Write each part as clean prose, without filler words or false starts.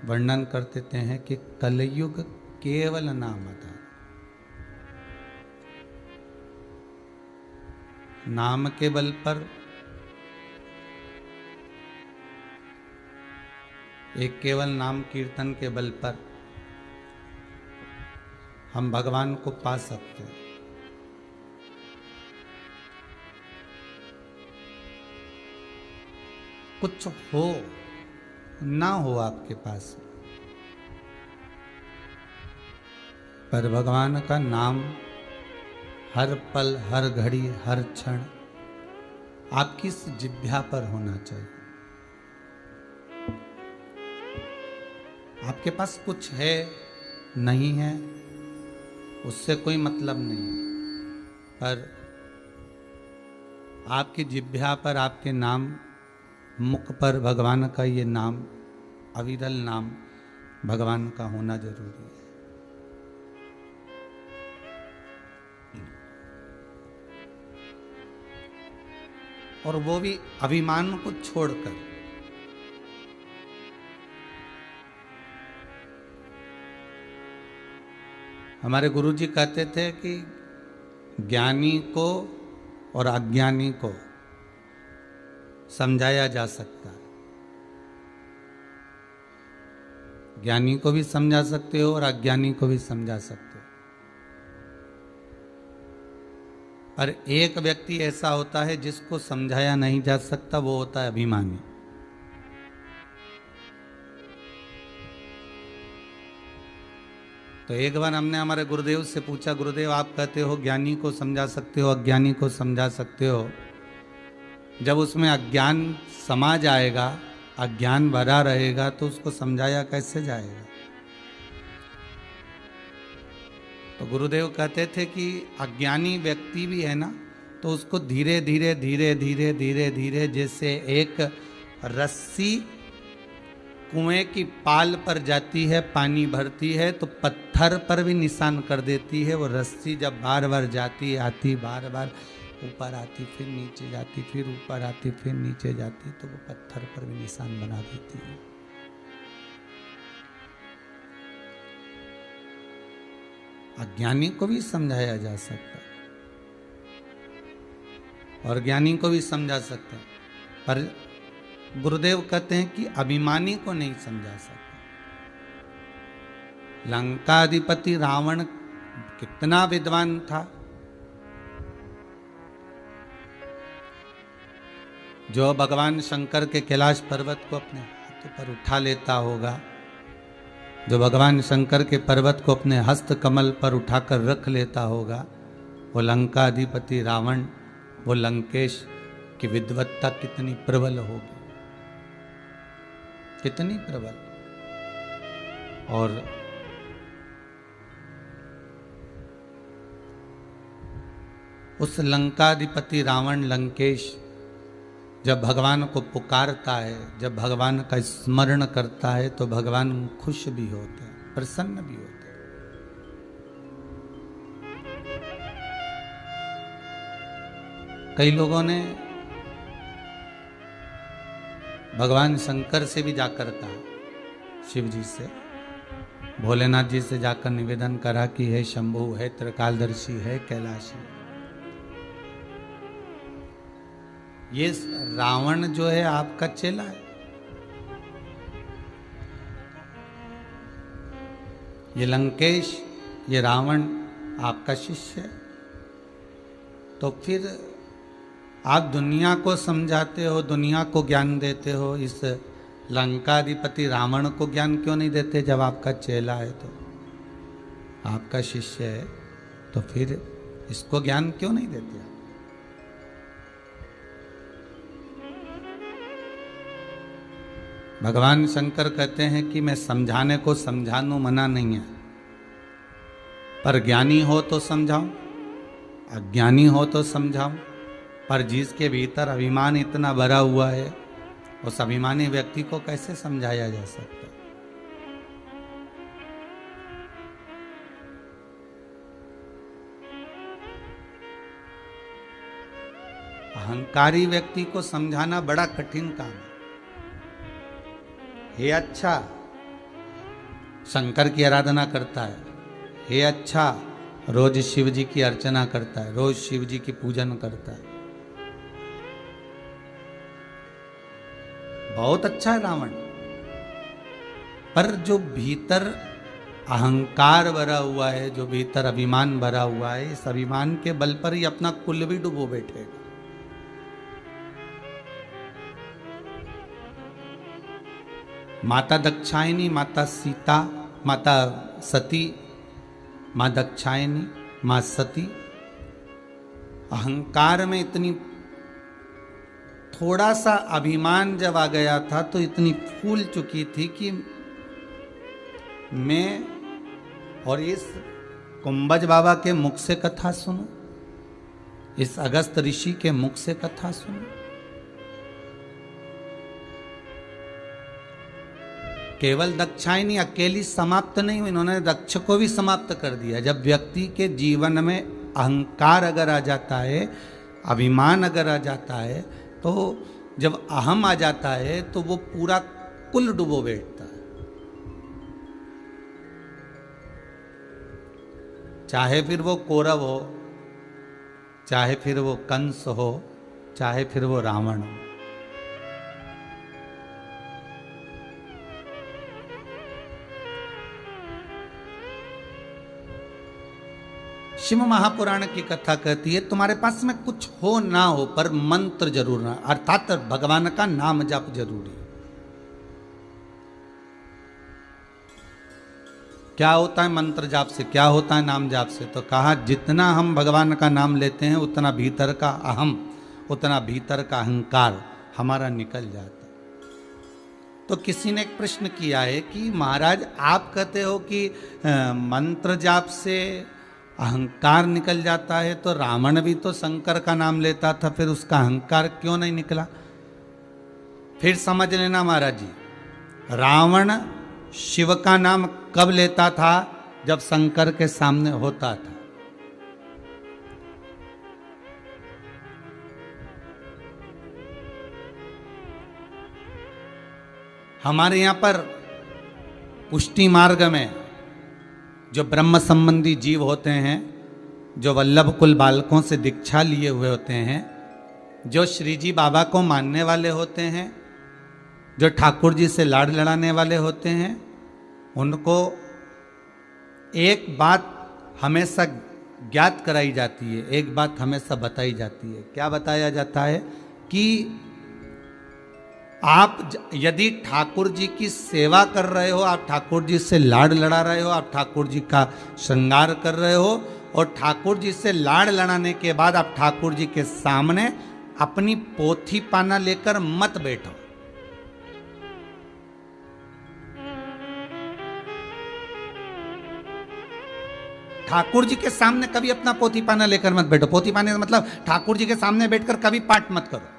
वर्णन कर देते हैं कि कलयुग केवल नाम था। नाम के बल पर एक केवल नाम कीर्तन के बल पर हम भगवान को पा सकते हैं। कुछ हो ना हो आपके पास, पर भगवान का नाम हर पल, हर घड़ी, हर क्षण आपकी इस जिह्वा पर होना चाहिए। आपके पास कुछ है नहीं है उससे कोई मतलब नहीं, पर आपकी जिह्वा पर, आपके नाम मुख पर भगवान का ये नाम, अविरल नाम भगवान का होना जरूरी है। और वो भी अभिमान को छोड़कर। हमारे गुरुजी कहते थे कि ज्ञानी को और अज्ञानी को समझाया जा सकता है। ज्ञानी को भी समझा सकते हो और अज्ञानी को भी समझा सकते हो, पर एक व्यक्ति ऐसा होता है जिसको समझाया नहीं जा सकता, वो होता है अभिमानी। तो एक बार हमने हमारे गुरुदेव से पूछा, गुरुदेव आप कहते हो ज्ञानी को समझा सकते हो, अज्ञानी को समझा सकते हो, जब उसमें अज्ञान समा जाएगा, अज्ञान भरा रहेगा, तो उसको समझाया कैसे जाएगा? तो गुरुदेव कहते थे कि अज्ञानी व्यक्ति भी है ना, तो उसको धीरे धीरे धीरे धीरे धीरे धीरे, जैसे एक रस्सी कुएं की पाल पर जाती है, पानी भरती है तो पत्थर पर भी निशान कर देती है। वो रस्सी जब बार बार जाती आती, बार बार ऊपर आती, फिर नीचे जाती, फिर ऊपर आती, फिर नीचे जाती, तो वो पत्थर पर भी निशान बना देती है। अज्ञानी को भी समझाया जा सकता है और ज्ञानी को भी समझा सकते हैं, पर गुरुदेव कहते हैं कि अभिमानी को नहीं समझा सकता। लंकाधिपति रावण कितना विद्वान था, जो भगवान शंकर के कैलाश पर्वत को अपने हाथों पर उठा लेता होगा, जो भगवान शंकर के पर्वत को अपने हस्त कमल पर उठाकर रख लेता होगा, वो लंकाधिपति रावण, वो लंकेश की विद्वत्ता कितनी प्रबल होगी, कितनी प्रबल। और उस लंकाधिपति रावण, लंकेश जब भगवान को पुकारता है, जब भगवान का स्मरण करता है, तो भगवान खुश भी होते हैं, प्रसन्न भी होते हैं। कई लोगों ने भगवान शंकर से भी जाकर कहा, शिव जी से, भोलेनाथ जी से जाकर निवेदन करा कि हे शंभु, है त्रिकालदर्शी, है कैलाशी, ये रावण जो है आपका चेला है, ये लंकेश, ये रावण आपका शिष्य है, तो फिर आप दुनिया को समझाते हो, दुनिया को ज्ञान देते हो, इस लंकाधिपति रावण को ज्ञान क्यों नहीं देते? जब आपका चेला है, तो आपका शिष्य है, तो फिर इसको ज्ञान क्यों नहीं देते? भगवान शंकर कहते हैं कि मैं समझाने को समझाऊं, मना नहीं है, पर ज्ञानी हो तो समझाऊं, अज्ञानी हो तो समझाऊं, पर जिसके भीतर अभिमान इतना भरा हुआ है, उस अभिमानी व्यक्ति को कैसे समझाया जा सकता है? अहंकारी व्यक्ति को समझाना बड़ा कठिन काम है। हे अच्छा, शंकर की आराधना करता है, हे अच्छा, रोज शिव जी की अर्चना करता है, रोज शिव जी की पूजन करता है, बहुत अच्छा है रावण। पर जो भीतर अहंकार भरा हुआ है, जो भीतर अभिमान भरा हुआ है, इस अभिमान के बल पर ही अपना कुल भी डुबो बैठेगा। माता दक्षायनी, माता सीता, माता सती, माँ दक्षायनी, माँ सती अहंकार में इतनी, थोड़ा सा अभिमान जब आ गया था तो इतनी फूल चुकी थी कि मैं और इस कुंभज बाबा के मुख से कथा सुनो, इस अगस्त ऋषि के मुख से कथा सुनो। केवल दक्षायनी अकेली समाप्त नहीं हुई, इन्होंने दक्ष को भी समाप्त कर दिया। जब व्यक्ति के जीवन में अहंकार अगर आ जाता है, अभिमान अगर आ जाता है, तो जब अहम आ जाता है तो वो पूरा कुल डुबो बैठता है। चाहे फिर वो कौरव हो, चाहे फिर वो कंस हो, चाहे फिर वो रावण हो। शिव महापुराण की कथा कहती है तुम्हारे पास में कुछ हो ना हो पर मंत्र जरूर ना, अर्थात भगवान का नाम जप जरूरी। क्या होता है मंत्र जाप से, क्या होता है नाम जाप से? तो कहा जितना हम भगवान का नाम लेते हैं उतना भीतर का अहम, उतना भीतर का अहंकार हमारा निकल जाता है। तो किसी ने एक प्रश्न किया है कि महाराज आप कहते हो कि मंत्र जाप से अहंकार निकल जाता है, तो रावण भी तो शंकर का नाम लेता था, फिर उसका अहंकार क्यों नहीं निकला? फिर समझ लेना महाराज जी, रावण शिव का नाम कब लेता था? जब शंकर के सामने होता था। हमारे यहां पर पुष्टि मार्ग में जो ब्रह्म संबंधी जीव होते हैं, जो वल्लभ कुल बालकों से दीक्षा लिए हुए होते हैं, जो श्री जी बाबा को मानने वाले होते हैं, जो ठाकुर जी से लाड़ लड़ाने वाले होते हैं, उनको एक बात हमेशा ज्ञात कराई जाती है, एक बात हमेशा बताई जाती है। क्या बताया जाता है? कि आप यदि ठाकुर जी की सेवा कर रहे हो, आप ठाकुर जी से लाड़ लड़ा रहे हो, आप ठाकुर जी का श्रृंगार कर रहे हो, और ठाकुर जी से लाड़ लड़ाने के बाद आप ठाकुर जी के सामने अपनी पोथी पाना लेकर मत बैठो। ठाकुर जी के सामने कभी अपना पोथी पाना लेकर मत बैठो। पोथी पाने का मतलब ठाकुर जी के सामने बैठकर कभी पाठ मत करो।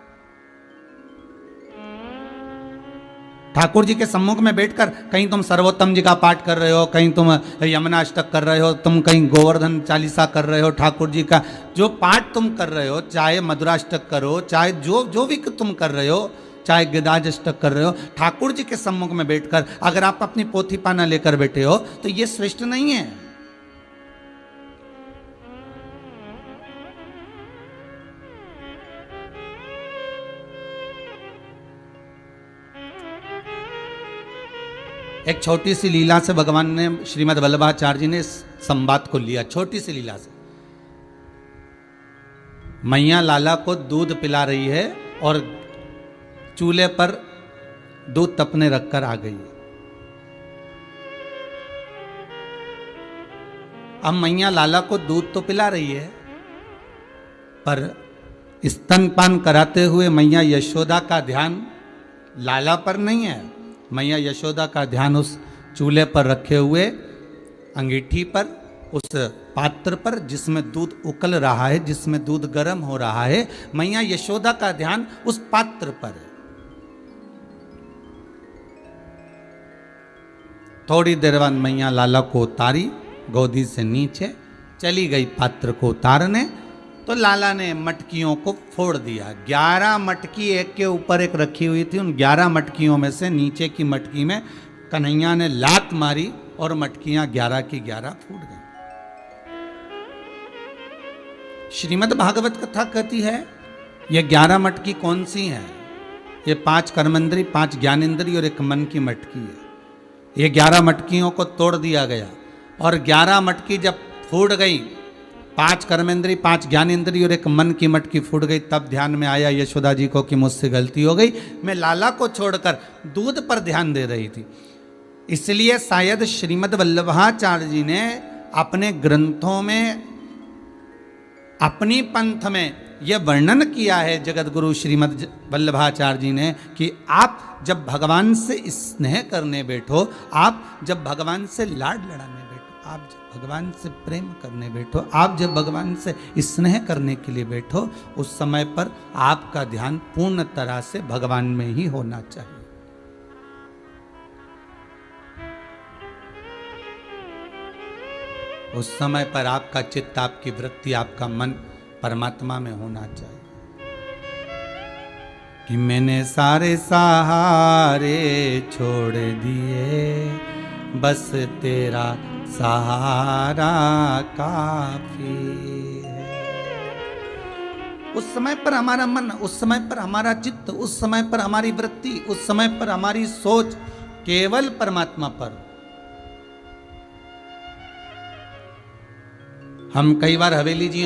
ठाकुर जी के सम्मुख में बैठकर कहीं तुम सर्वोत्तम जी का पाठ कर रहे हो, कहीं तुम यमुना अष्टक कर रहे हो, तुम कहीं गोवर्धन चालीसा कर रहे हो, ठाकुर जी का जो पाठ तुम कर रहे हो, चाहे मधुराष्टक करो, चाहे जो भी तुम कर रहे हो, चाहे गिदाज अष्टक कर रहे हो, ठाकुर जी के सम्मुख में बैठकर अगर आप अपनी पोथी पाना लेकर बैठे हो तो ये श्रेष्ठ नहीं है। एक छोटी सी लीला से भगवान ने, श्रीमद् वल्लभाचार्य जी ने संवाद को लिया। छोटी सी लीला से मैया लाला को दूध पिला रही है और चूल्हे पर दूध तपने रखकर आ गई। अब मैया लाला को दूध तो पिला रही है, पर स्तनपान कराते हुए मैया यशोदा का ध्यान लाला पर नहीं है। मैया यशोदा का ध्यान उस चूल्हे पर रखे हुए अंगीठी पर, उस पात्र पर जिसमें दूध उकल रहा है, जिसमें दूध गर्म हो रहा है, मैया यशोदा का ध्यान उस पात्र पर है। थोड़ी देर बाद मैया लाला को उतारी, गोदी से नीचे चली गई पात्र को उतारने, तो लाला ने मटकियों को फोड़ दिया। 11 मटकी एक के ऊपर एक रखी हुई थी। उन 11 मटकियों में से नीचे की मटकी में कन्हैया ने लात मारी और मटकियां 11 की 11 फूट गई। श्रीमद् भागवत कथा कहती है ये 11 मटकी कौन सी हैं? ये 5 कर्मेंद्री, 5 ज्ञानेंद्री और 1 मन की मटकी है। ये 11 मटकियों को तोड़ दिया गया और 11 मटकी जब फूट गई, 5 कर्मेंद्री, 5 ज्ञानेंद्री और 1 मन की मटकी फूट गई, तब ध्यान में आया यशोदा जी को कि मुझसे गलती हो गई, मैं लाला को छोड़कर दूध पर ध्यान दे रही थी। इसलिए शायद श्रीमद् वल्लभाचार्य जी ने अपने ग्रंथों में, अपनी पंथ में यह वर्णन किया है जगत गुरु श्रीमद् वल्लभाचार्य जी ने कि आप जब भगवान से स्नेह करने बैठो, आप जब भगवान से लाड लड़ाने बैठो, आप जब भगवान से प्रेम करने बैठो, आप जब भगवान से स्नेह करने के लिए बैठो, उस समय पर आपका ध्यान पूर्ण तरह से भगवान में ही होना चाहिए। उस समय पर आपका चित्त, आपकी वृत्ति, आपका मन परमात्मा में होना चाहिए। कि मैंने सारे सहारे छोड़ दिए, बस तेरा सहारा काफी है। उस समय पर हमारा मन, उस समय पर हमारा चित्त, उस समय पर हमारी वृत्ति, उस समय पर हमारी सोच केवल परमात्मा पर। हम कई बार हवेली जी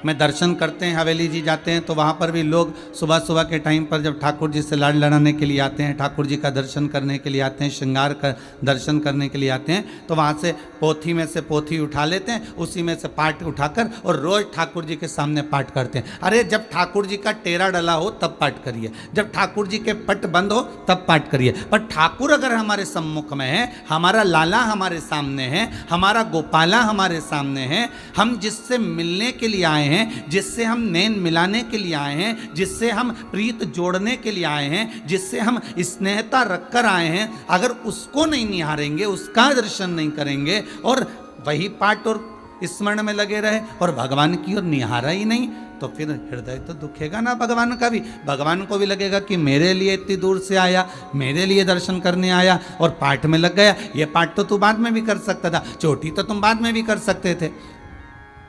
में दर्शन करते हैं, हवेली जी जाते हैं, तो वहाँ पर भी लोग सुबह सुबह के टाइम पर जब ठाकुर जी से लाड लड़ाने के लिए आते हैं, ठाकुर जी का दर्शन करने के लिए आते हैं, श्रृंगार का दर्शन करने के लिए आते हैं, तो वहाँ से पोथी में से पोथी उठा लेते हैं, उसी में से पाठ उठाकर और रोज ठाकुर जी के सामने पाठ करते हैं। अरे जब ठाकुर जी का टेरा डला हो तब पाठ करिए, जब ठाकुर जी के पट बंद हो तब पाठ करिए। पर ठाकुर अगर हमारे सम्मुख में है, हमारा लाला हमारे सामने है, हमारा गोपाला हमारे सामने है, हम जिससे मिलने के लिए आए हैं, जिससे हम नैन मिलाने के लिए आए हैं, जिससे हम प्रीत जोड़ने के लिए आए हैं, जिससे हम स्नेहता रखकर आए हैं, अगर उसको नहीं निहारेंगे, उसका दर्शन नहीं करेंगे और वही पाठ और स्मरण में लगे रहे और भगवान की ओर निहारा ही नहीं, तो फिर हृदय तो दुखेगा ना भगवान का भी। भगवान को भी लगेगा कि मेरे लिए इतनी दूर से आया, मेरे लिए दर्शन करने आया और पाठ में लग गया। ये पाठ तो तू बाद में भी कर सकता था, चोटी तो तुम बाद में भी कर सकते थे,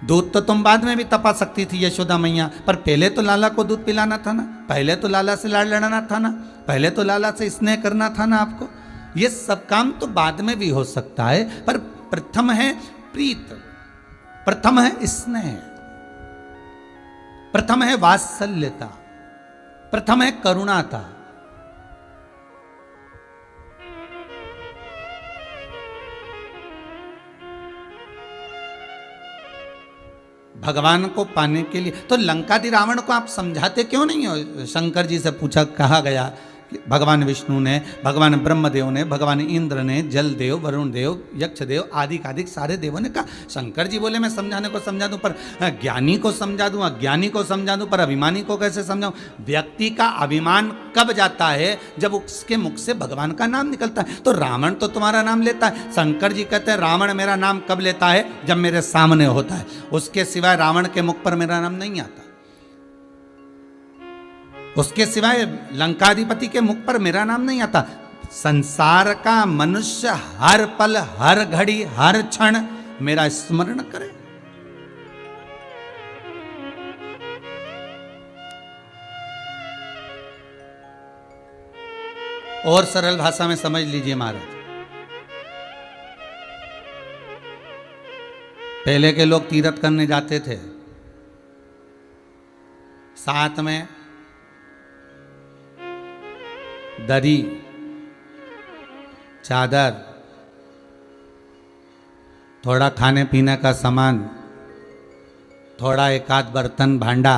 दूध तो तुम बाद में भी तपा सकती थी यशोदा मैया, पर पहले तो लाला को दूध पिलाना था ना, पहले तो लाला से लाड लड़ाना था ना, पहले तो लाला से स्नेह करना था ना आपको। ये सब काम तो बाद में भी हो सकता है, पर प्रथम है प्रीत, प्रथम है स्नेह, प्रथम है वात्सल्यता, प्रथम है करुणाता। भगवान को पाने के लिए तो लंकादि रावण को आप समझाते क्यों नहीं हो? शंकर जी से पूछा, कहा गया कि भगवान विष्णु ने, भगवान ब्रह्मदेव ने, भगवान इंद्र ने, जल देव, वरुण देव, यक्ष देव आदि आदि सारे देवों ने कहा। शंकर जी बोले मैं समझाने को समझा दूं, पर ज्ञानी को समझा दूं, अज्ञानी को समझा दूं, पर अभिमानी को कैसे समझाऊं? व्यक्ति का अभिमान कब जाता है? जब उसके मुख से भगवान का नाम निकलता है। तो रावण तो तुम्हारा नाम लेता है, शंकर जी कहते हैं रावण मेरा नाम कब लेता है? जब मेरे सामने होता है, उसके सिवाय रावण के मुख पर मेरा नाम नहीं आता, उसके सिवाय लंकाधिपति के मुख पर मेरा नाम नहीं आता। संसार का मनुष्य हर पल, हर घड़ी, हर क्षण मेरा स्मरण करे। और सरल भाषा में समझ लीजिए महाराज, पहले के लोग तीर्थ करने जाते थे, साथ में दरी, चादर, थोड़ा खाने पीने का सामान, थोड़ा एक आध बर्तन भांडा,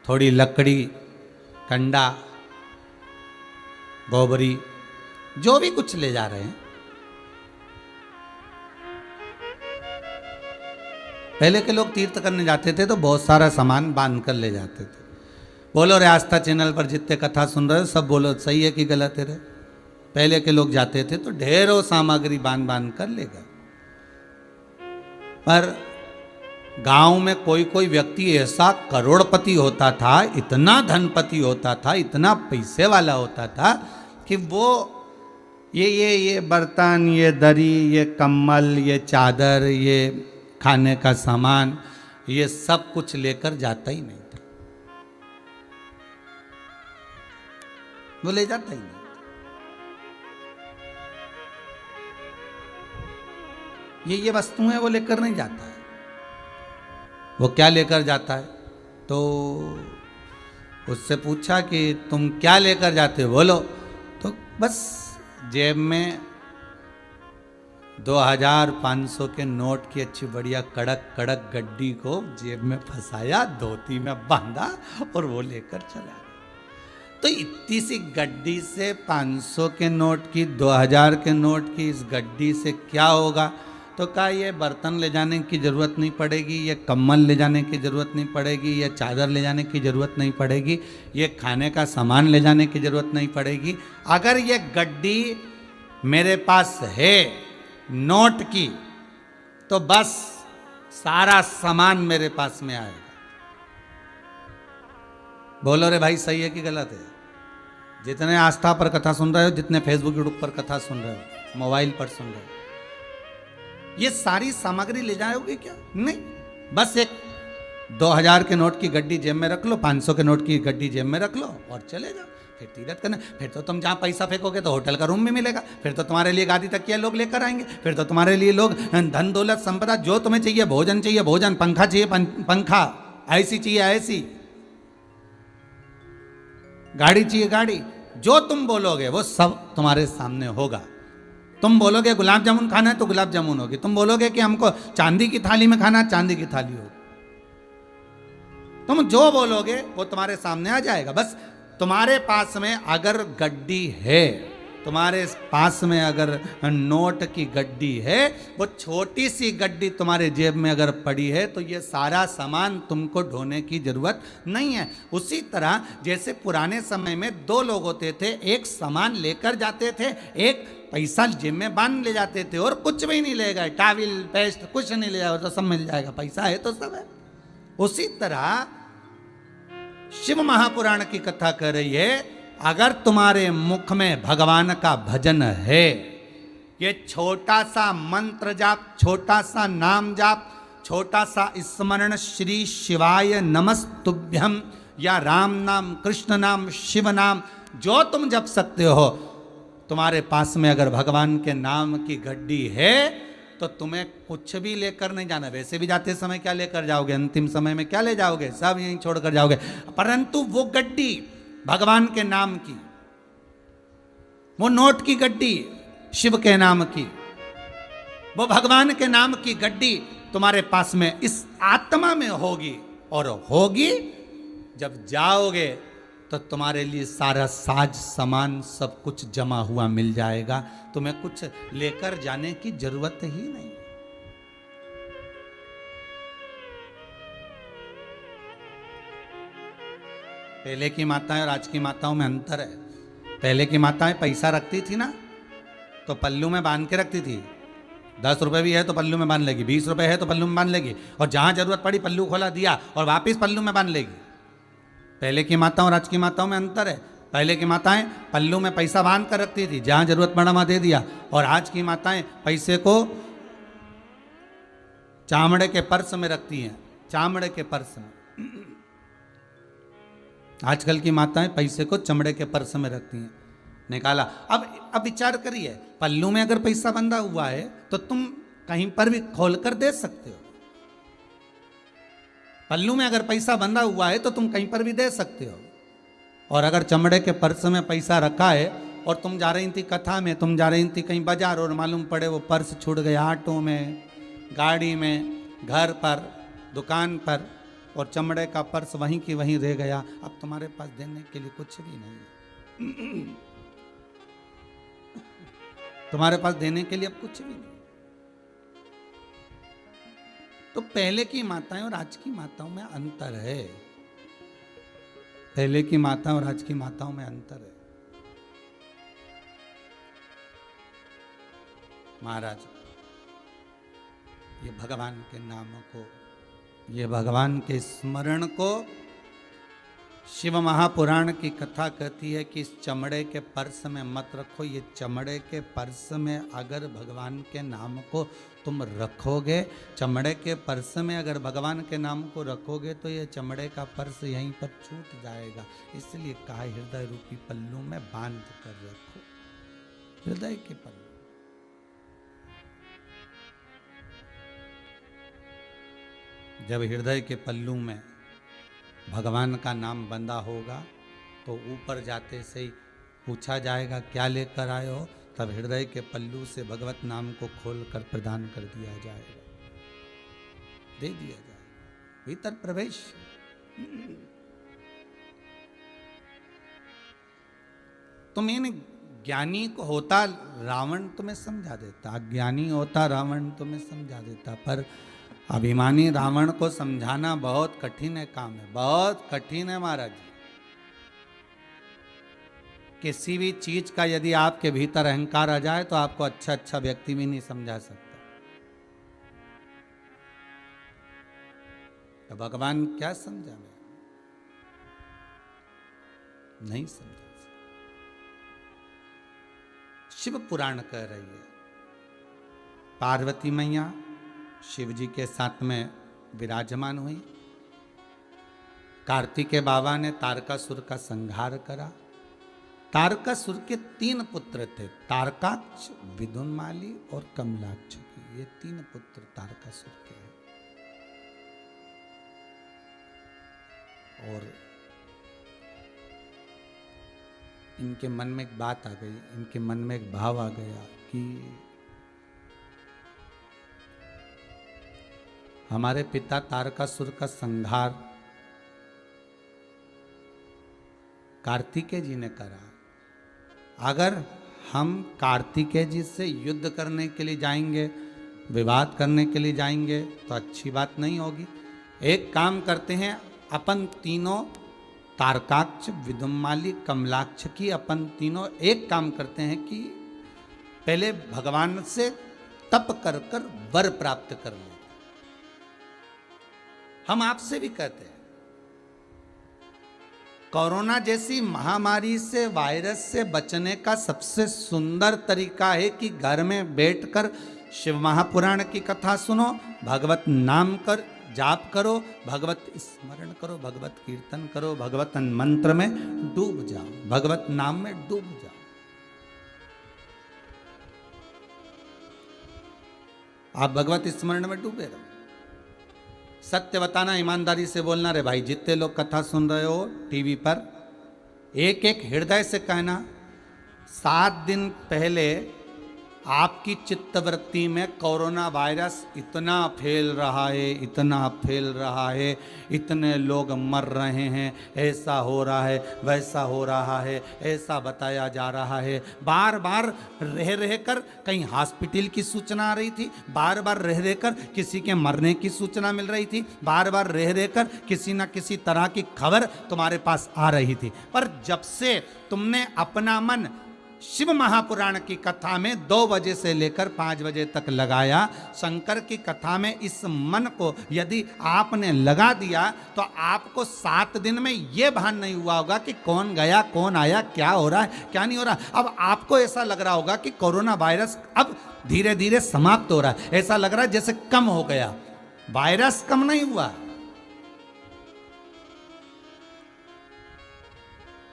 थोड़ी लकड़ी, कंडा, गोबरी, जो भी कुछ ले जा रहे हैं। पहले के लोग तीर्थ करने जाते थे तो बहुत सारा सामान बांध कर ले जाते थे। बोलो रे आस्था चैनल पर जितने कथा सुन रहे हो सब बोलो सही है कि गलत है रे? पहले के लोग जाते थे तो ढेरों सामग्री बांध बांध कर ले गए। पर गांव में कोई कोई व्यक्ति ऐसा करोड़पति होता था, इतना धनपति होता था, इतना पैसे वाला होता था कि वो ये बर्तन, ये दरी, ये कम्बल, ये चादर, ये खाने का सामान, ये सब कुछ लेकर जाता ही नहीं था। वो ले जाता ही नहीं। ये वस्तुएं वो लेकर नहीं जाता है। वो क्या लेकर जाता है? तो उससे पूछा कि तुम क्या लेकर जाते हो, बोलो। तो बस जेब में 2500 के नोट की अच्छी बढ़िया कड़क कड़क गड्डी को जेब में फंसाया, धोती में बांधा और वो लेकर चला गया। तो इतनी सी गड्डी से 500 के नोट की, 2000 के नोट की इस गड्डी से क्या होगा? तो कहा ये बर्तन ले जाने की ज़रूरत नहीं पड़ेगी, ये कम्बल ले जाने की ज़रूरत नहीं पड़ेगी, ये चादर ले जाने की ज़रूरत नहीं पड़ेगी, ये खाने का सामान ले जाने की ज़रूरत नहीं पड़ेगी। अगर ये गड्डी मेरे पास है नोट की, तो बस सारा सामान मेरे पास में आएगा। बोलो रे भाई, सही है कि गलत है? जितने आस्था पर कथा सुन रहे हो, जितने फेसबुक यूट्यूब पर कथा सुन रहे हो, मोबाइल पर सुन रहे हो, ये सारी सामग्री ले जाओगे क्या? नहीं, बस एक 2000 के नोट की गड्डी जेब में रख लो, 500 के नोट की गड्डी जेब में रख लो और चले जाओ। फिर तीरथ करना, फिर तो तुम जहाँ पैसा फेंकोगे तो होटल का रूम भी मिलेगा, फिर तो तुम्हारे लिए गादी तकिया लोग लेकर आएंगे, फिर तो तुम्हारे लिए लोग धन दौलत संपदा जो तुम्हें चाहिए, भोजन चाहिए भोजन, पंखा चाहिए पंखा, ऐसी चाहिए ऐसी, गाड़ी चाहिए गाड़ी, जो तुम बोलोगे वो सब तुम्हारे सामने होगा। तुम बोलोगे गुलाब जामुन खाना है तो गुलाब जामुन होगी, तुम बोलोगे कि हमको चांदी की थाली में खाना है, चांदी की थाली होगी। तुम जो बोलोगे वो तुम्हारे सामने आ जाएगा। बस तुम्हारे पास में अगर गड्डी है, तुम्हारे पास में अगर नोट की गड्डी है, वो छोटी सी गड्डी तुम्हारे जेब में अगर पड़ी है, तो ये सारा सामान तुमको ढोने की जरूरत नहीं है। उसी तरह जैसे पुराने समय में दो लोग होते थे, एक सामान लेकर जाते थे, एक पैसा जेब में बांध ले जाते थे, और कुछ भी नहीं ले गए, टाविल पेस्ट कुछ नहीं ले जाओ तो सब मिल जाएगा, पैसा है तो सब है। उसी तरह शिव महापुराण की कथा कर रही है, अगर तुम्हारे मुख में भगवान का भजन है, ये छोटा सा मंत्र जाप, छोटा सा नाम जाप, छोटा सा स्मरण श्री शिवाय नमस्तुभ्यम, या राम नाम, कृष्ण नाम, शिव नाम, जो तुम जप सकते हो, तुम्हारे पास में अगर भगवान के नाम की गड्डी है, तो तुम्हें कुछ भी लेकर नहीं जाना। वैसे भी जाते समय क्या लेकर जाओगे, अंतिम समय में क्या ले जाओगे, सब यहीं छोड़कर जाओगे। परंतु वो गड्डी भगवान के नाम की, वो नोट की गड्डी शिव के नाम की, वो भगवान के नाम की गड्डी तुम्हारे पास में इस आत्मा में होगी, और होगी जब जाओगे तो तुम्हारे लिए सारा साज सामान सब कुछ जमा हुआ मिल जाएगा, तुम्हें कुछ लेकर जाने की जरूरत ही नहीं। पहले की माताएं और आज की माताओं में अंतर है। पहले की माताएं पैसा रखती थी ना, तो पल्लू में बांध के रखती थी। 10 रुपए भी है तो पल्लू में बांध लेगी, 20 रुपए है तो पल्लू में बांध लेगी, और जहां जरूरत पड़ी पल्लू खोला दिया और वापिस पल्लू में बांध लेगी। पहले की माताओं और आज की माताओं में अंतर है। पहले की माताएं पल्लू में पैसा बांध कर रखती थी, जहां जरूरत पड़ा वहां दे दिया, और आज की माताएं पैसे को चामड़े के पर्स में रखती हैं, चामड़े के पर्स में। आजकल की माताएं पैसे को चमड़े के पर्स में रखती हैं, निकाला। अब विचार करिए, पल्लू में अगर पैसा बंधा हुआ है तो तुम कहीं पर भी खोल कर दे सकते हो। पल्लू में अगर पैसा बंधा हुआ है तो तुम कहीं पर भी दे सकते हो। और अगर चमड़े के पर्स में पैसा रखा है और तुम जा रही थी कथा में, तुम जा रही थी कहीं बाजार, और मालूम पड़े वो पर्स छूट गया ऑटो में, गाड़ी में, घर पर, दुकान पर, और चमड़े का पर्स वहीं की वहीं रह गया, अब तुम्हारे पास देने के लिए कुछ भी नहीं। तुम्हारे पास देने के लिए अब कुछ भी नहीं। तो पहले की माताएं और आज की माताओं में अंतर है। पहले की माताओं और आज की माताओं में अंतर है। महाराज, ये भगवान के नाम को, ये भगवान के स्मरण को शिव महापुराण की कथा कहती है कि इस चमड़े के पर्स में मत रखो। ये चमड़े के पर्स में अगर भगवान के नाम को तुम रखोगे, चमड़े के पर्स में अगर भगवान के नाम को रखोगे तो ये चमड़े का पर्स यहीं पर छूट जाएगा। इसलिए कहा हृदय रूपी पल्लू में बांध कर रखो, हृदय के पल्लू। जब हृदय के पल्लू में भगवान का नाम बंधा होगा तो ऊपर जाते से ही पूछा जाएगा क्या लेकर आए हो, तब हृदय के पल्लू से भगवत नाम को खोलकर प्रदान कर दिया जाएगा, दे दिया जाएगा, भीतर प्रवेश। तुम इन ज्ञानी को होता रावण तुम्हें समझा देता, अज्ञानी होता रावण तुम्हें समझा देता, पर अभिमानी रावण को समझाना बहुत कठिन है काम है, बहुत कठिन है महाराज। किसी भी चीज का यदि आपके भीतर अहंकार आ जाए तो आपको अच्छा अच्छा व्यक्ति भी नहीं समझा सकता। तो भगवान क्या समझा, मैं नहीं समझा। शिव पुराण कह रही है, पार्वती मैया शिव जी के साथ में विराजमान हुई। कार्तिकेय बाबा ने तारकासुर का संहार करा। तारकासुर के 3 पुत्र थे, तारकाक्ष, विदुनमाली और कमलाक्ष। ये 3 पुत्र तारकासुर के हैं। और इनके मन में एक बात आ गई, इनके मन में एक भाव आ गया कि हमारे पिता तारकासुर का संहार कार्तिकेय जी ने करा। अगर हम कार्तिकेय जी से युद्ध करने के लिए जाएंगे, विवाद करने के लिए जाएंगे तो अच्छी बात नहीं होगी। एक काम करते हैं, अपन तीनों तारकाक्ष, विदुनमाली, कमलाक्ष की अपन तीनों एक काम करते हैं कि पहले भगवान से तप कर कर वर प्राप्त कर लें। हम आपसे भी कहते हैं, कोरोना जैसी महामारी से, वायरस से बचने का सबसे सुंदर तरीका है कि घर में बैठकर शिव महापुराण की कथा सुनो, भगवत नाम कर जाप करो, भगवत स्मरण करो, भगवत कीर्तन करो, भगवत मंत्र में डूब जाओ, भगवत नाम में डूब जाओ। आप भगवत स्मरण में डूबे रहो। सत्य बताना, ईमानदारी से बोलना। रे भाई, जितने लोग कथा सुन रहे हो टीवी पर, एक एक हृदय से कहना, 7 दिन पहले आपकी चित्तवृत्ति में कोरोना वायरस इतना फैल रहा है, इतना फैल रहा है, इतने लोग मर रहे हैं, ऐसा हो रहा है, वैसा हो रहा है, ऐसा बताया जा रहा है। बार बार रह रह कर कहीं हॉस्पिटल की सूचना आ रही थी, बार बार रह रह कर किसी के मरने की सूचना मिल रही थी, बार बार रह रह कर किसी न किसी तरह की खबर तुम्हारे पास आ रही थी। पर जब से तुमने अपना मन शिव महापुराण की कथा में 2 बजे से लेकर 5 बजे तक लगाया, शंकर की कथा में इस मन को यदि आपने लगा दिया तो आपको 7 दिन में यह भान नहीं हुआ होगा कि कौन गया, कौन आया, क्या हो रहा है, क्या नहीं हो रहा। अब आपको ऐसा लग रहा होगा कि कोरोना वायरस अब धीरे धीरे समाप्त हो रहा है, ऐसा लग रहा है जैसे कम हो गया। वायरस कम नहीं हुआ,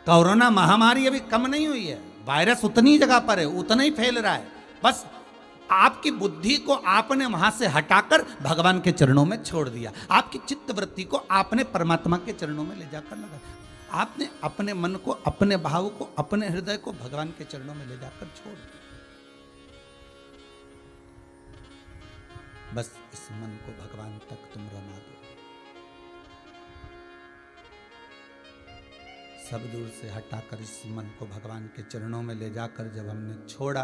कोरोना महामारी अभी कम नहीं हुई है, वायरस उतनी जगह पर है, उतना ही फैल रहा है। बस आपकी बुद्धि को आपने वहां से हटाकर भगवान के चरणों में छोड़ दिया, आपकी चित्त वृत्ति को आपने परमात्मा के चरणों में ले जाकर लगा, आपने अपने मन को, अपने भाव को, अपने हृदय को भगवान के चरणों में ले जाकर छोड़ दिया। बस इस मन को भगवान तक तुम रमा दो। सब दूर से हटाकर इस मन को भगवान के चरणों में ले जाकर जब हमने छोड़ा,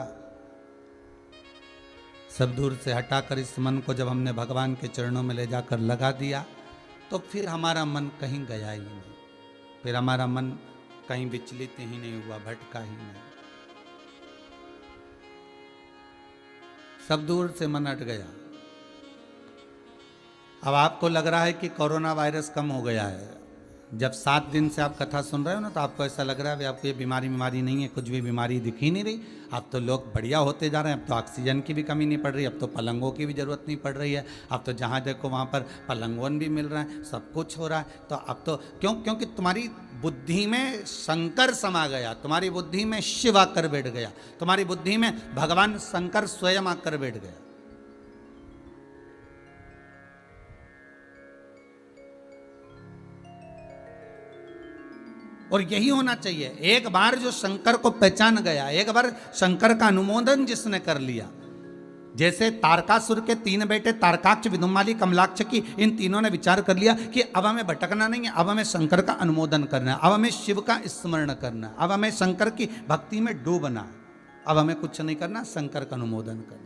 सब दूर से हटाकर इस मन को जब हमने भगवान के चरणों में ले जाकर लगा दिया, तो फिर हमारा मन कहीं गया ही नहीं, फिर हमारा मन कहीं विचलित ही नहीं हुआ, भटका ही नहीं। सब दूर से मन हट गया। अब आपको लग रहा है कि कोरोना वायरस कम हो गया है, जब 7 दिन से आप कथा सुन रहे हो ना, तो आपको ऐसा लग रहा है आपको ये बीमारी नहीं है, कुछ भी बीमारी दिख ही नहीं रही। अब तो लोग बढ़िया होते जा रहे हैं, अब तो ऑक्सीजन की भी कमी नहीं पड़ रही, अब तो पलंगों की भी ज़रूरत नहीं पड़ रही है, अब तो जहाँ देखो वहाँ पर पलंगवन भी मिल रहा है, सब कुछ हो रहा है। तो अब तो क्योंकि तुम्हारी बुद्धि में शंकर समा गया, तुम्हारी बुद्धि में शिव आकर बैठ गया, तुम्हारी बुद्धि में भगवान शंकर स्वयं आकर बैठ गया। और यही होना चाहिए। एक बार जो शंकर को पहचान गया, एक बार शंकर का अनुमोदन जिसने कर लिया, जैसे तारकासुर के 3 बेटे तारकाक्ष, विदुमाली, कमलाक्ष की, इन तीनों ने विचार कर लिया कि अब हमें भटकना नहीं है, अब हमें शंकर का अनुमोदन करना है, अब हमें शिव का स्मरण करना है, अब हमें शंकर की भक्ति में डूबना है, अब हमें कुछ नहीं करना, शंकर का अनुमोदन करना।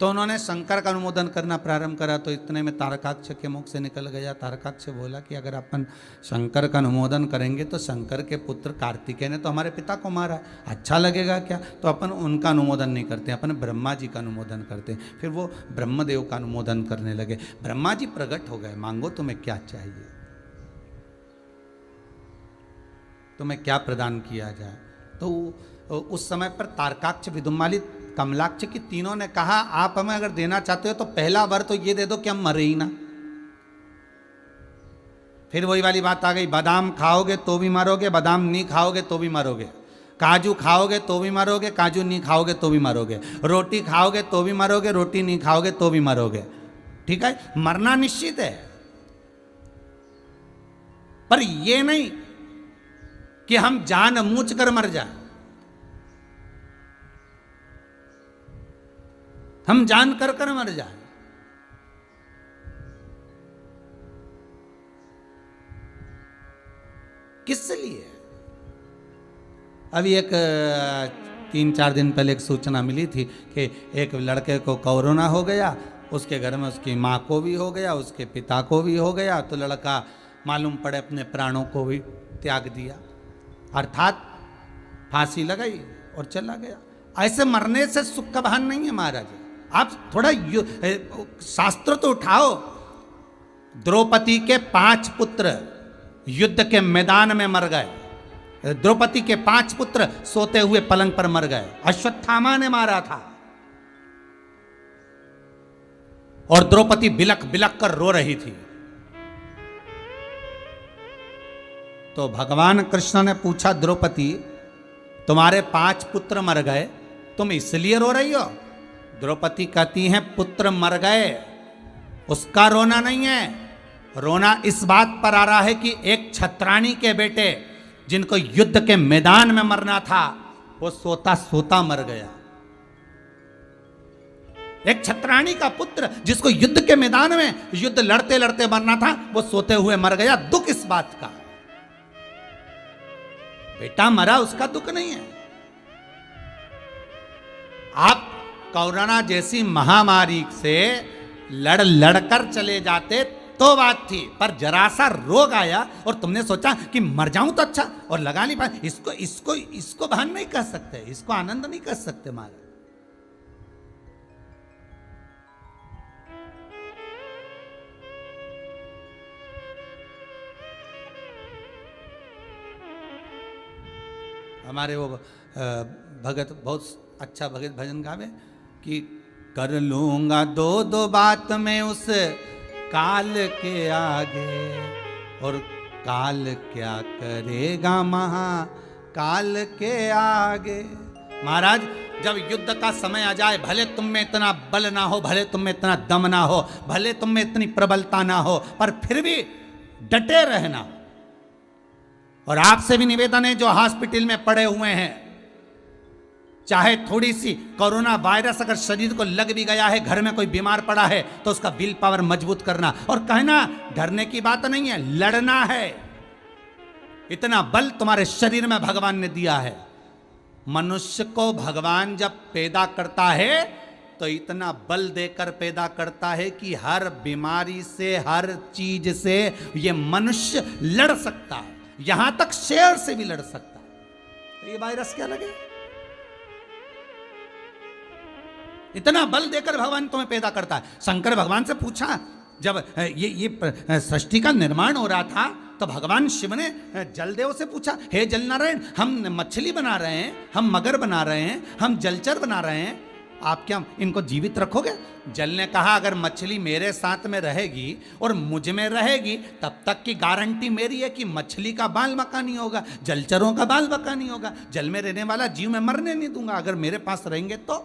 तो उन्होंने शंकर का अनुमोदन करना प्रारंभ करा। तो इतने में तारकाक्ष के मुख से निकल गया, तारकाक्ष बोला कि अगर अपन शंकर का अनुमोदन करेंगे तो शंकर के पुत्र कार्तिकेय ने तो हमारे पिता को मारा, अच्छा लगेगा क्या? तो अपन उनका अनुमोदन नहीं करते, अपन ब्रह्मा जी का अनुमोदन करते हैं। फिर वो ब्रह्मदेव का अनुमोदन करने लगे। ब्रह्मा जी प्रकट हो गए, मांगो तुम्हें क्या चाहिए, तुम्हें क्या प्रदान किया जाए। तो उस समय पर तारकाक्ष, विदुमाली, कमलाक्ष की तीनों ने कहा आप हमें अगर देना चाहते हो तो पहला वर तो ये दे दो कि हम मरे ही ना। फिर वही वाली बात आ गई, बादाम खाओगे तो भी मरोगे, बादाम नहीं खाओगे तो भी मरोगे, काजू खाओगे तो भी मरोगे, काजू नहीं खाओगे तो भी मरोगे, रोटी खाओगे तो भी मरोगे, रोटी नहीं खाओगे तो भी मरोगे। ठीक है, मरना निश्चित है, पर यह नहीं कि हम जानबूझ कर मर जाए, हम जान कर मर जाए। किस लिए? अभी एक 3-4 दिन पहले एक सूचना मिली थी कि एक लड़के को कोरोना हो गया, उसके घर में उसकी माँ को भी हो गया, उसके पिता को भी हो गया, तो लड़का मालूम पड़े अपने प्राणों को भी त्याग दिया, अर्थात फांसी लगाई और चला गया। ऐसे मरने से सुख का भान नहीं है महाराज। आप थोड़ा शास्त्र तो उठाओ। द्रौपदी के 5 पुत्र युद्ध के मैदान में मर गए, द्रौपदी के 5 पुत्र सोते हुए पलंग पर मर गए, अश्वत्थामा ने मारा था, और द्रौपदी बिलक बिलक कर रो रही थी। तो भगवान कृष्ण ने पूछा, द्रौपदी तुम्हारे 5 पुत्र मर गए, तुम इसलिए रो रही हो? द्रौपदी कहती हैं पुत्र मर गए उसका रोना नहीं है, रोना इस बात पर आ रहा है कि एक छत्राणी के बेटे जिनको युद्ध के मैदान में मरना था वो सोता सोता मर गया। एक छत्राणी का पुत्र जिसको युद्ध के मैदान में युद्ध लड़ते लड़ते मरना था वो सोते हुए मर गया। दुख इस बात का, बेटा मरा उसका दुख नहीं है। आप कोरोना जैसी महामारी से लड़कर चले जाते तो बात थी, पर जरा सा रोग आया और तुमने सोचा कि मर जाऊं तो अच्छा, और लगा नहीं पाए। इसको भान नहीं कर सकते, इसको आनंद नहीं कर सकते महाराज। हमारे वो भगत बहुत अच्छा भगत भजन गावे कि कर लूंगा 2 बात में उस काल के आगे, और काल क्या करेगा महाकाल के आगे। महाराज जब युद्ध का समय आ जाए, भले तुम में इतना बल ना हो, भले तुम में इतना दम ना हो, भले तुम में इतनी प्रबलता ना हो, पर फिर भी डटे रहना। और आपसे भी निवेदन है जो हॉस्पिटल में पड़े हुए हैं, चाहे थोड़ी सी कोरोना वायरस अगर शरीर को लग भी गया है, घर में कोई बीमार पड़ा है, तो उसका विल पावर मजबूत करना। और कहना डरने की बात नहीं है, लड़ना है। इतना बल तुम्हारे शरीर में भगवान ने दिया है। मनुष्य को भगवान जब पैदा करता है तो इतना बल देकर पैदा करता है कि हर बीमारी से, हर चीज से ये मनुष्य लड़ सकता है, यहां तक शेर से भी लड़ सकता है। तो ये वायरस क्या लगे? इतना बल देकर भगवान तुम्हें पैदा करता है। शंकर भगवान से पूछा, जब ये सृष्टि का निर्माण हो रहा था तो भगवान शिव ने जलदेव से पूछा, हे जल नारायण, हम मछली बना रहे हैं, हम मगर बना रहे हैं, हम जलचर बना रहे हैं, आप क्या इनको जीवित रखोगे? जल ने कहा, अगर मछली मेरे साथ में रहेगी और मुझ में रहेगी तब तक की गारंटी मेरी है कि मछली का बाल बका नहीं होगा, जलचरों का बाल बका नहीं होगा, जल में रहने वाला जीव मैं मरने नहीं दूंगा अगर मेरे पास रहेंगे तो।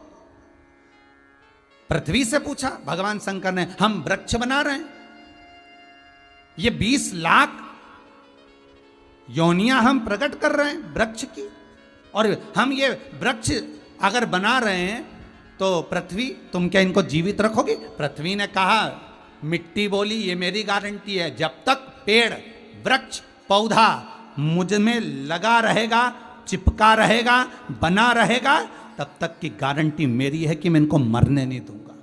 पृथ्वी से पूछा भगवान शंकर ने, हम वृक्ष बना रहे हैं, ये 20 लाख योनियां हम प्रकट कर रहे हैं वृक्ष की, और हम ये वृक्ष अगर बना रहे हैं तो पृथ्वी तुम क्या इनको जीवित रखोगे? पृथ्वी ने कहा, मिट्टी बोली, ये मेरी गारंटी है, जब तक पेड़ वृक्ष पौधा मुझ में लगा रहेगा, चिपका रहेगा, बना रहेगा, तब तक की गारंटी मेरी है कि मैं इनको मरने नहीं दूंगा।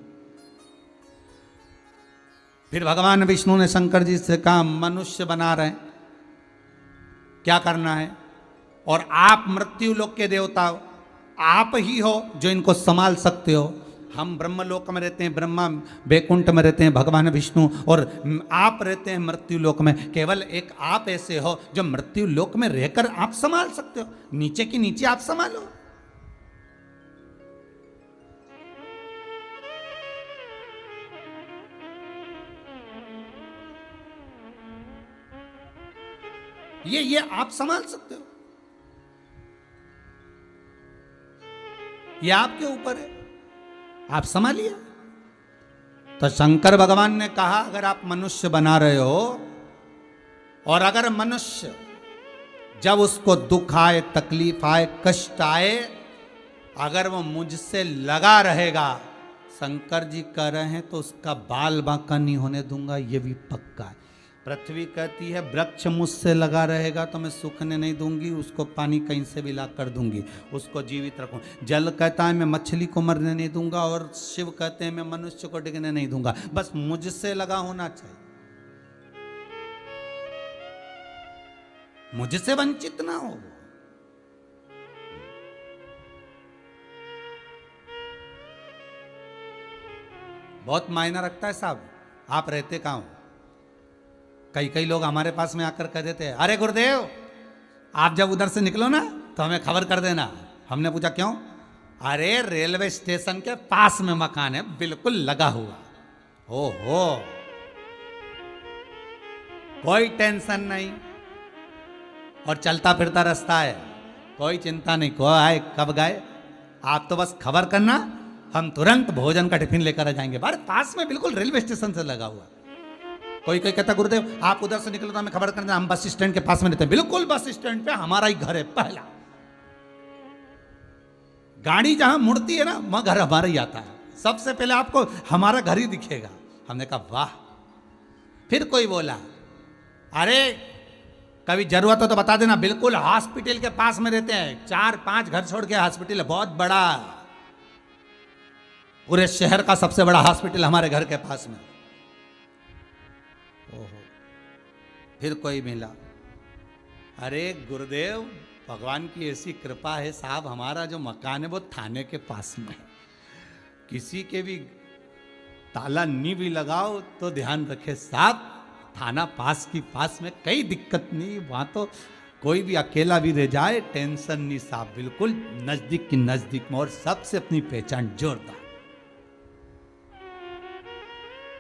फिर भगवान विष्णु ने शंकर जी से कहा, मनुष्य बना रहे हैं, क्या करना है? और आप मृत्यु लोक के देवता हो, आप ही हो जो इनको संभाल सकते हो। हम ब्रह्मलोक में रहते हैं, ब्रह्मा बैकुंठ में रहते हैं, भगवान विष्णु, और आप रहते हैं मृत्यु लोक में। केवल एक आप ऐसे हो जो मृत्यु लोक में रहकर आप संभाल सकते हो, नीचे की नीचे आप संभालो। ये आप संभाल सकते हो, ये आपके ऊपर है, आप संभालिए। तो शंकर भगवान ने कहा, अगर आप मनुष्य बना रहे हो और अगर मनुष्य जब उसको दुख आए, तकलीफ आए, कष्ट आए, अगर वो मुझसे लगा रहेगा, शंकर जी कह रहे हैं, तो उसका बाल बांका नहीं होने दूंगा, ये भी पक्का है। पृथ्वी कहती है, वृक्ष मुझसे लगा रहेगा तो मैं सूखने नहीं दूंगी, उसको पानी कहीं से भी ला कर दूंगी, उसको जीवित रखूं। जल कहता है, मैं मछली को मरने नहीं दूंगा, और शिव कहते हैं, मैं मनुष्य को डिगने नहीं दूंगा, बस मुझसे लगा होना चाहिए, मुझसे वंचित ना हो। बहुत मायना रखता है साहब, आप रहते कहां हो? कई लोग हमारे पास में आकर कह देते हैं, अरे गुरुदेव, आप जब उधर से निकलो ना तो हमें खबर कर देना। हमने पूछा क्यों? अरे रेलवे स्टेशन के पास में मकान है, बिल्कुल लगा हुआ। ओहो, कोई टेंशन नहीं, और चलता फिरता रास्ता है, कोई चिंता नहीं, कोई आए कब गए, आप तो बस खबर करना, हम तुरंत भोजन का टिफिन लेकर आ जाएंगे। बाहर पास में बिल्कुल रेलवे स्टेशन से लगा हुआ। कोई कहता, गुरुदेव आप उधर से निकलो तो हमें खबर करना, हम बस स्टैंड के पास में रहते हैं, बिल्कुल बस स्टैंड पे हमारा ही घर है, पहला गाड़ी जहां मुड़ती है ना, वहां घर हमारा ही आता है, सबसे पहले आपको हमारा घर ही दिखेगा। हमने कहा वाह। फिर कोई बोला, अरे कभी जरूरत हो तो बता देना, बिल्कुल हॉस्पिटल के पास में रहते हैं, 4-5 घर छोड़ के हॉस्पिटल है, बहुत बड़ा, पूरे शहर का सबसे बड़ा हॉस्पिटल हमारे घर के पास में। ओहो, फिर कोई मिला, अरे गुरुदेव भगवान की ऐसी कृपा है साहब, हमारा जो मकान है वो थाने के पास में है, किसी के भी ताला नहीं भी लगाओ तो ध्यान रखे साहब, थाना पास की पास में, कई दिक्कत नहीं, वहां तो कोई भी अकेला भी रह जाए टेंशन नहीं साहब, बिल्कुल नजदीक की नजदीक में, और सबसे अपनी पहचान जोरदार।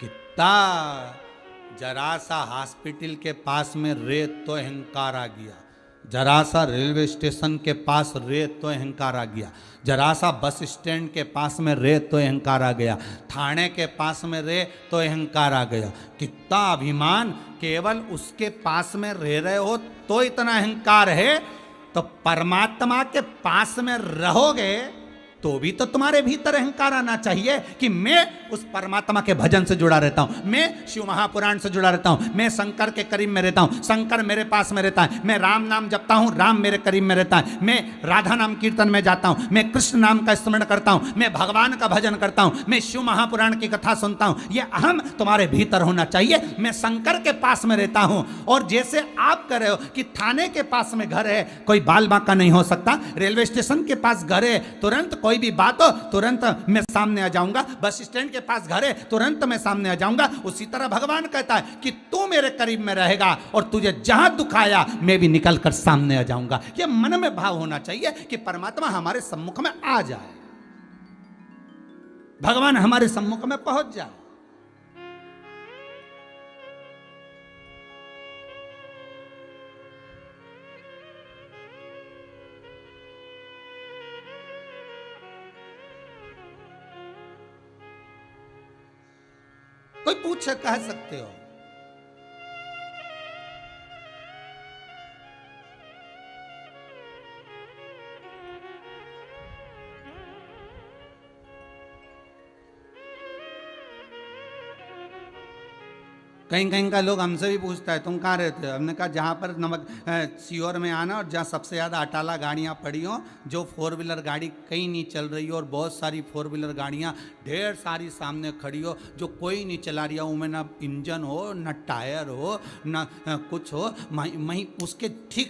कितना जरा सा हॉस्पिटल के पास में रे तो अहंकार आ गया, जरा सा रेलवे स्टेशन के पास रे तो अहंकार आ गया, जरा सा बस स्टैंड के पास में रे तो अहंकार आ गया, थाने के पास में रे तो अहंकार आ गया। कितना अभिमान, केवल उसके पास में रह रहे हो तो इतना अहंकार है, तो परमात्मा के पास में रहोगे तो भी तो तुम्हारे भीतर अहंकार आना चाहिए कि मैं उस परमात्मा के भजन से जुड़ा रहता हूं, मैं शिव महापुराण से जुड़ा रहता हूं, मैं शंकर के करीब में रहता हूं, शंकर मेरे पास में रहता है, मैं राम नाम जपता हूं, राम मेरे करीब में रहता है, मैं राधा नाम कीर्तन में जाता हूं, मैं कृष्ण नाम का स्मरण करता हूं, मैं भगवान का भजन करता हूं, मैं शिव महापुराण की कथा सुनता हूं। ये अहम तुम्हारे भीतर होना चाहिए, मैं शंकर के पास में रहता हूं। और जैसे आप कह रहे हो कि थाने के पास में घर है, कोई बाल बांका नहीं हो सकता, रेलवे स्टेशन के पास घर है, तुरंत कोई कोई भी बात हो तुरंत मैं सामने आ जाऊंगा, बस स्टैंड के पास घर है तुरंत मैं सामने आ जाऊंगा। उसी तरह भगवान कहता है कि तू मेरे करीब में रहेगा और तुझे जहां दुखाया मैं भी निकल कर सामने आ जाऊंगा। यह मन में भाव होना चाहिए कि परमात्मा हमारे सम्मुख में आ जाए, भगवान हमारे सम्मुख में पहुंच जाए। कोई पूछे कह सकते हो, कहीं कहीं का लोग हमसे भी पूछता है तुम कहाँ रहते हो। हमने कहा जहाँ पर नमक सीहोर में आना और जहाँ सबसे ज़्यादा अटाला गाड़ियाँ पड़ी हों, जो 4 व्हीलर गाड़ी कहीं नहीं चल रही हो और बहुत सारी 4 व्हीलर गाड़ियाँ ढेर सारी सामने खड़ी हो जो कोई नहीं चला रही हो, उनमें ना इंजन हो न टायर हो न कुछ हो, वहीं उसके ठीक